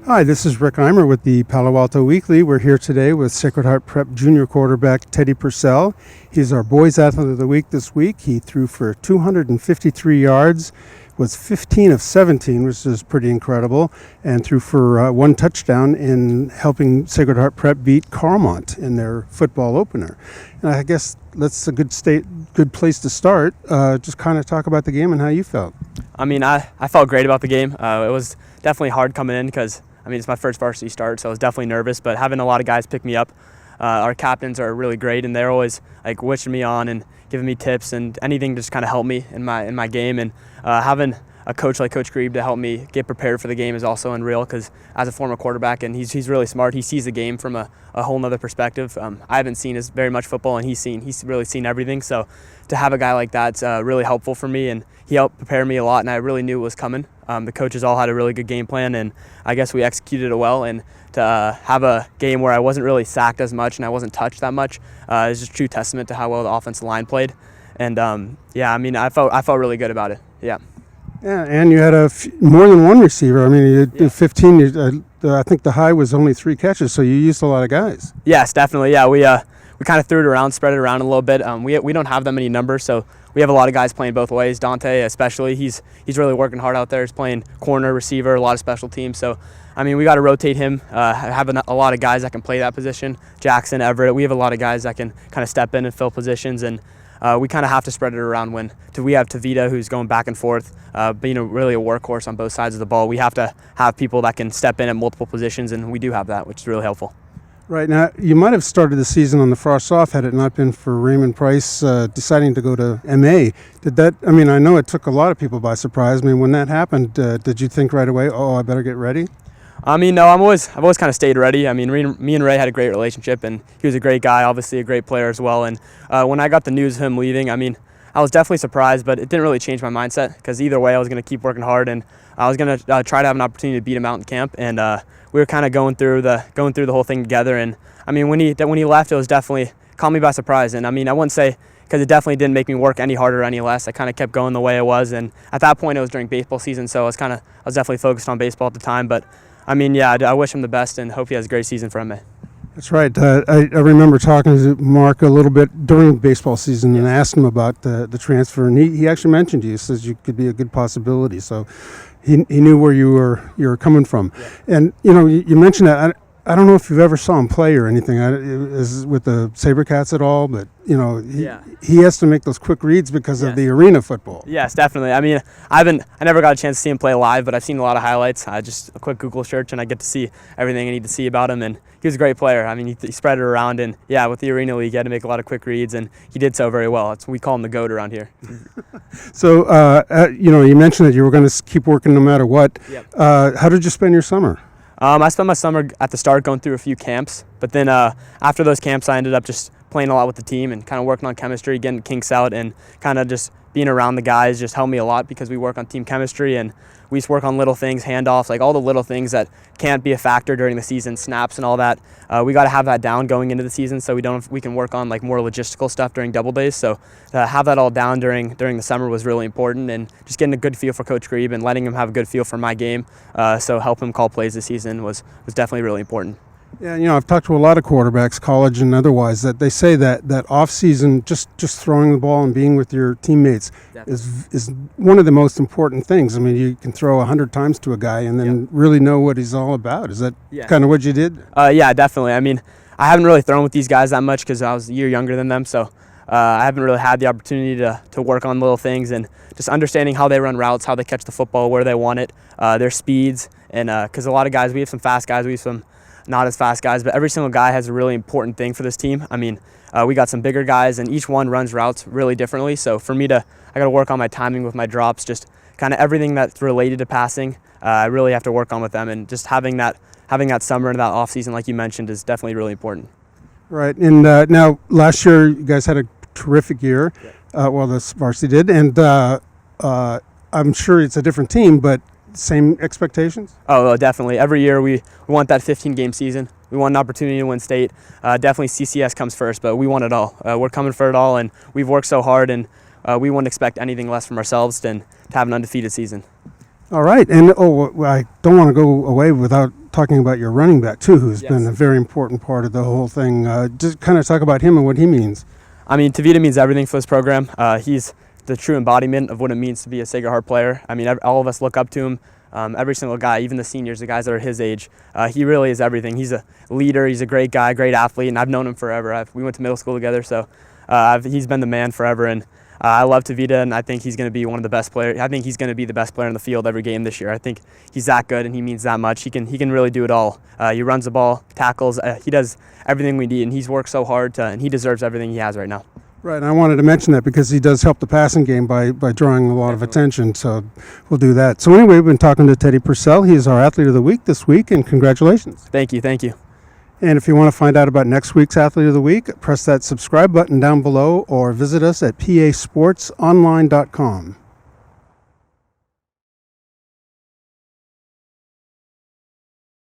Hi, this is Rick Eymer with the Palo Alto Weekly. We're here today with Sacred Heart Prep Junior quarterback Teddy Purcell. He's our Boys Athlete of the Week this week. He threw for 253 yards, was 15 of 17, which is pretty incredible, and threw for one touchdown in helping Sacred Heart Prep beat Carlmont in their football opener. And I guess that's a good place to start. Just kind of talk about the game and how you felt. I felt great about the game. It was definitely hard coming in because it's my first varsity start, so I was definitely nervous, but having a lot of guys pick me up. Our captains are really great, and they're always wishing me on and giving me tips and anything to just kind of help me in my game. And having a coach like Coach Grieb to help me get prepared for the game is also unreal, because as a former quarterback, and he's really smart. He sees the game from a whole nother perspective. I haven't seen as very much football, and he's really seen everything. So to have a guy like that's really helpful for me, and he helped prepare me a lot, and I really knew it was coming. The coaches all had a really good game plan, and I guess we executed it well. And to have a game where I wasn't really sacked as much and I wasn't touched that much is just a true testament to how well the offensive line played. And I felt really good about it. Yeah. Yeah, and you had more than one receiver. You did 15. I think the high was only 3 catches, so you used a lot of guys. Yes, definitely. Yeah, we kind of threw it around, spread it around a little bit. We don't have that many numbers, so we have a lot of guys playing both ways. Dante especially, he's really working hard out there. He's playing corner, receiver, a lot of special teams. So, we got to rotate him, having a lot of guys that can play that position. Jackson, Everett, we have a lot of guys that can kind of step in and fill positions, and we kind of have to spread it around when we have Tavita, who's going back and forth, being really a workhorse on both sides of the ball. We have to have people that can step in at multiple positions, and we do have that, which is really helpful. Right. Now, you might have started the season on the frost off had it not been for Raymond Price deciding to go to MA. Did that, I know it took a lot of people by surprise. When that happened, did you think right away, I better get ready? No, I've always kind of stayed ready. Me and Ray had a great relationship, and he was a great guy, obviously a great player as well. And when I got the news of him leaving, I was definitely surprised, but it didn't really change my mindset, because either way I was going to keep working hard, and I was going to try to have an opportunity to beat him out in camp. And we were kind of going through the whole thing together. And when he left, it was definitely caught me by surprise. And I wouldn't say, because it definitely didn't make me work any harder or any less. I kind of kept going the way it was, and at that point it was during baseball season, so I was definitely focused on baseball at the time. But I wish him the best and hope he has a great season for MA. That's right. I remember talking to Mark a little bit during baseball season and asked him about the transfer, and he actually mentioned you. He says you could be a good possibility. So he knew where you were coming from. Yeah. And you mentioned that. I don't know if you've ever saw him play or anything with the Sabercats at all, but he has to make those quick reads because of the arena football. Yes, definitely. I never got a chance to see him play live, but I've seen a lot of highlights. Just a quick Google search, and I get to see everything I need to see about him. And he was a great player. He spread it around, and with the arena league, he had to make a lot of quick reads, and he did so very well. We call him the GOAT around here. So, you mentioned that you were going to keep working no matter what. Yep. How did you spend your summer? I spent my summer at the start going through a few camps, but then after those camps, I ended up just playing a lot with the team and kind of working on chemistry, getting kinks out, and kind of just being around the guys just helped me a lot, because we work on team chemistry, and we just work on little things, handoffs, all the little things that can't be a factor during the season, snaps and all that. We got to have that down going into the season, so we can work on more logistical stuff during double days. So to have that all down during the summer was really important, and just getting a good feel for Coach Grieb and letting him have a good feel for my game, so help him call plays this season was definitely really important. Yeah, I've talked to a lot of quarterbacks, college and otherwise, that they say that off season, just throwing the ball and being with your teammates is one of the most important things. You can throw 100 times to a guy and then really know what he's all about. Is that kind of what you did? Yeah, definitely. I haven't really thrown with these guys that much because I was a year younger than them, so I haven't really had the opportunity to work on little things and just understanding how they run routes, how they catch the football, where they want it, their speeds, and because a lot of guys, we have some fast guys, we have some not as fast guys, but every single guy has a really important thing for this team. We got some bigger guys, and each one runs routes really differently. So for me I got to work on my timing with my drops, just kind of everything that's related to passing. I really have to work on with them, and just having that summer and that off season, like you mentioned, is definitely really important. Right. And now last year you guys had a terrific year. The varsity did, and I'm sure it's a different team, but same expectations? Oh, definitely. Every year we want that 15-game season. We want an opportunity to win state. Definitely CCS comes first, but we want it all. We're coming for it all, and we've worked so hard, and we wouldn't expect anything less from ourselves than to have an undefeated season. All right. And I don't want to go away without talking about your running back, too, who's Yes. been a very important part of the whole thing. Just kind of talk about him and what he means. I mean, Tavita means everything for this program. He's the true embodiment of what it means to be a Sacred Heart player. I mean, all of us look up to him. Every single guy, even the seniors, the guys that are his age, he really is everything. He's a leader. He's a great guy, great athlete, and I've known him forever. We went to middle school together, so he's been the man forever. And I love Tavita, and I think he's going to be one of the best players. I think he's going to be the best player in the field every game this year. I think he's that good, and he means that much. He can really do it all. He runs the ball, tackles. He does everything we need, and he's worked so hard, and he deserves everything he has right now. Right, and I wanted to mention that because he does help the passing game by drawing a lot of attention, so we'll do that. So anyway, we've been talking to Teddy Purcell. He is our Athlete of the Week this week, and congratulations. Thank you. And if you want to find out about next week's Athlete of the Week, press that subscribe button down below or visit us at pasportsonline.com.